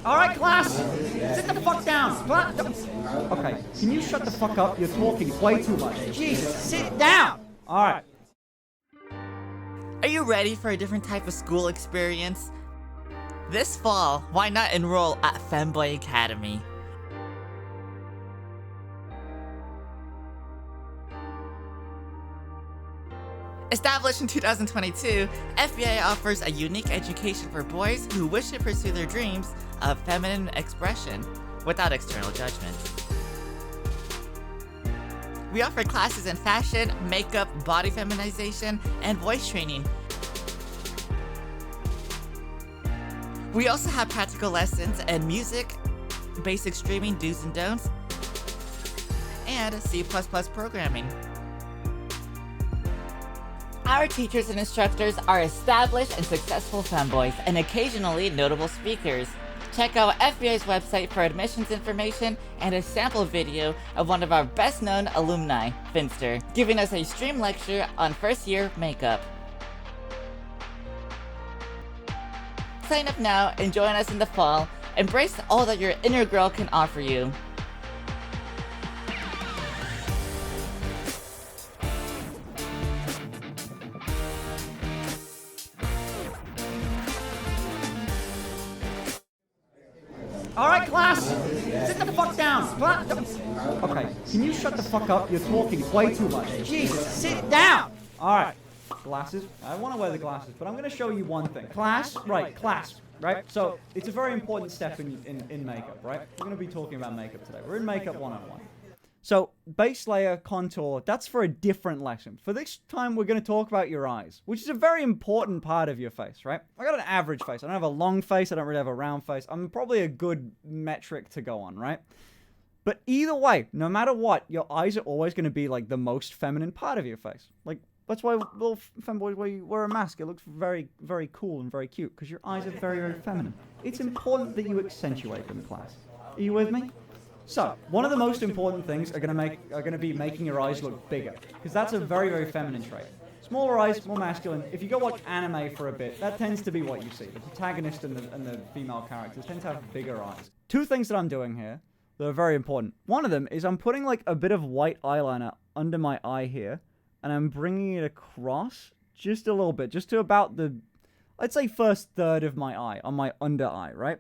All right, class, sit the fuck down. Okay, can you shut the fuck up? You're talking way too much. Jesus, sit down. All right. Are you ready for a different type of school experience? This fall, why not enroll at Femboy Academy? Established in 2022, FBA offers a unique education for boys who wish to pursue their dreams of feminine expression without external judgment. We offer classes in fashion, makeup, body feminization, and voice training. We also have practical lessons in music, basic streaming do's and don'ts, and C++ programming. Our teachers and instructors are established and successful femboys and occasionally notable speakers. Check out FBA's website for admissions information and a sample video of one of our best-known alumni, Finster, giving us a stream lecture on first-year makeup. Sign up now and join us in the fall. Embrace all that your inner girl can offer you. All right, class, sit the fuck down. Okay, can you shut the fuck up? You're talking way too much. Jesus, sit down. All right, glasses. I want to wear the glasses, but I'm going to show you one thing. Class, right? So it's a very important step in makeup, right? We're going to be talking about makeup today. We're in makeup 101. So base layer, contour, that's for a different lesson. For this time, we're going to talk about your eyes, which is a very important part of your face, right? I got an average face. I don't have a long face. I don't really have a round face. I'm probably a good metric to go on, right? But either way, no matter what, your eyes are always going to be like the most feminine part of your face. Like, that's why little femboys wear a mask. It looks very, very cool and very cute because your eyes are very, very feminine. It's important that you accentuate them, class. Are you with me? So, one of the most important things are going to be making your eyes look bigger, because that's a very, very feminine trait. Smaller eyes, more masculine. If you go watch anime for a bit, that tends to be what you see. The protagonist and the female characters tend to have bigger eyes. Two things that I'm doing here that are very important. One of them is I'm putting like a bit of white eyeliner under my eye here, and I'm bringing it across just a little bit, just to about the, I'd say first third of my eye, on my under eye, right?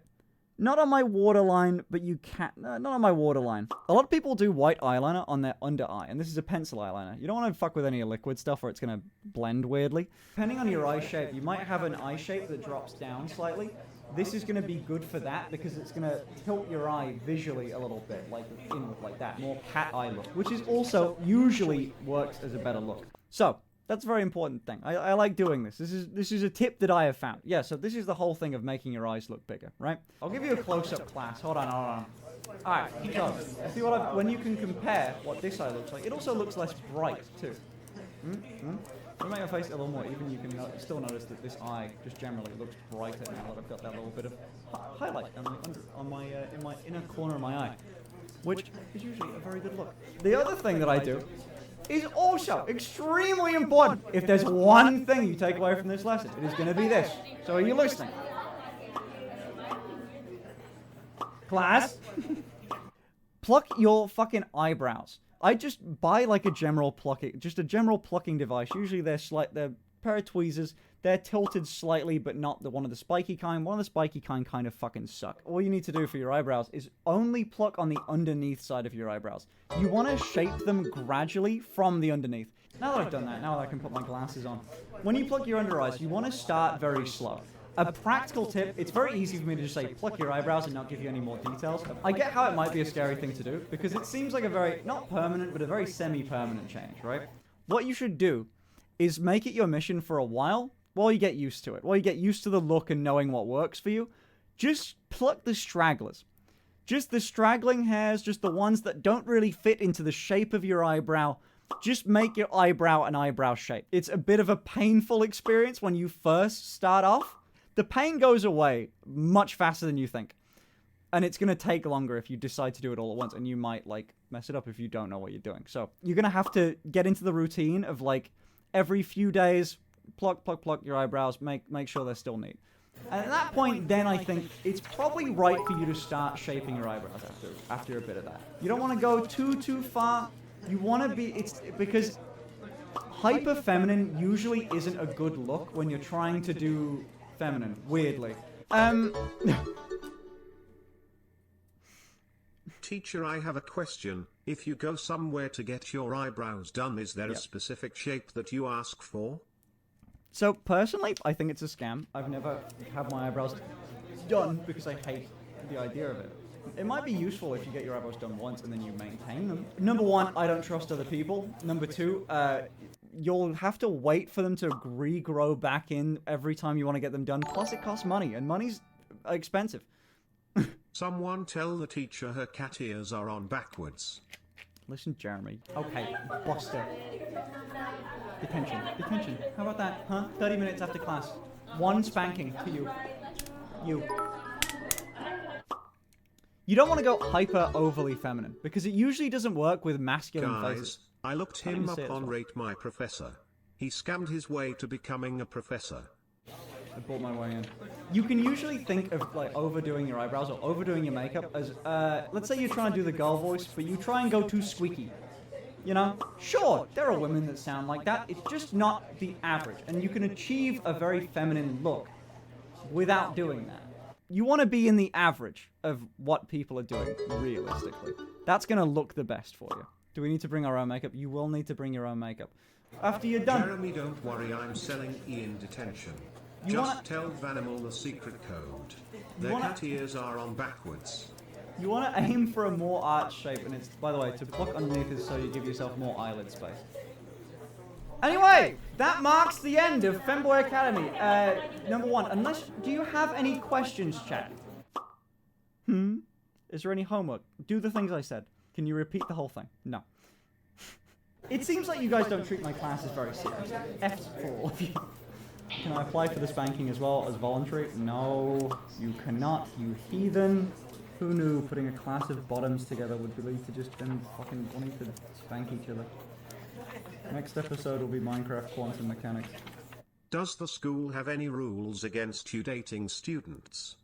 Not on my waterline, but you can't... not on my waterline. A lot of people do white eyeliner on their under eye, and this is a pencil eyeliner. You don't want to fuck with any liquid stuff or it's going to blend weirdly. Depending on your eye shape, you might have an eye shape that drops down slightly. This is going to be good for that because it's going to tilt your eye visually a little bit, like that, more cat eye look, which is also usually works as a better look. So, that's a very important thing. I like doing this. This is a tip that I have found. Yeah, so this is the whole thing of making your eyes look bigger, right? I'll give you a close-up, class. Hold on. All right, so see when you can compare what this eye looks like, it also looks less bright too. To make your face a little more even, you can still notice that this eye just generally looks brighter now that I've got that little bit of highlight in my inner corner of my eye, which is usually a very good look. The other thing that I do is also extremely important. If there's one thing you take away from this lesson, it is going to be this. So are you listening? Class? Pluck your fucking eyebrows. I just buy like a general plucking device. Usually they're a pair of tweezers. They're tilted slightly, but not one of the spiky kind. One of the spiky kind of fucking suck. All you need to do for your eyebrows is only pluck on the underneath side of your eyebrows. You want to shape them gradually from the underneath. Now that I've done that, now that I can put my glasses on, when you pluck your under eyes, you want to start very slow. A practical tip, it's very easy for me to just say pluck your eyebrows and not give you any more details. I get how it might be a scary thing to do, because it seems like a very, not permanent, but a very semi-permanent change, right? What you should do is make it your mission for a while you get used to it. While you get used to the look and knowing what works for you, just pluck the stragglers. Just the straggling hairs, just the ones that don't really fit into the shape of your eyebrow. Just make your eyebrow an eyebrow shape. It's a bit of a painful experience when you first start off. The pain goes away much faster than you think. And it's going to take longer if you decide to do it all at once, and you might, like, mess it up if you don't know what you're doing. So, you're going to have to get into the routine of, like, every few days, pluck your eyebrows, make sure they're still neat. And at that point, then I think it's probably right for you to start shaping your eyebrows after a bit of that. You don't want to go too far. You want to be, it's because hyper feminine usually isn't a good look when you're trying to do feminine, weirdly. Teacher, I have a question. If you go somewhere to get your eyebrows done, is there a specific shape that you ask for? So, personally, I think it's a scam. I've never had my eyebrows done because I hate the idea of it. It might be useful if you get your eyebrows done once and then you maintain them. Number one, I don't trust other people. Number two, you'll have to wait for them to regrow back in every time you want to get them done. Plus, it costs money, and money's expensive. Someone tell the teacher her cat ears are on backwards. Listen, Jeremy. Okay, Buster. Detention. Detention. How about that, huh? 30 minutes after class. One spanking to you. You. You don't want to go hyper overly feminine, because it usually doesn't work with masculine faces. Guys, I looked him up on Rate My Professor. He scammed his way to becoming a professor. I bought my way in. You can usually think of like overdoing your eyebrows or overdoing your makeup as, let's say you're trying to do the girl voice, but you try and go too squeaky. You know? Sure, there are women that sound like that. It's just not the average. And you can achieve a very feminine look without doing that. You want to be in the average of what people are doing, realistically. That's going to look the best for you. Do we need to bring our own makeup? You will need to bring your own makeup. After you're done... Jeremy, don't worry, I'm selling Ian detention. Just tell Vanimal the secret code. Their cat ears are on backwards. You want to aim for a more arch shape, and it's, by the way, to block underneath is so you give yourself more eyelid space. Anyway, that marks the end of Femboy Academy. Number one, do you have any questions, chat? Is there any homework? Do the things I said. Can you repeat the whole thing? No. It seems like you guys don't treat my classes very seriously. F's for all of you. Can I apply for the spanking as well as voluntary? No, you cannot, you heathen. Who knew putting a class of bottoms together would lead to just them fucking wanting to spank each other? Next episode will be Minecraft Quantum Mechanics. Does the school have any rules against you dating students?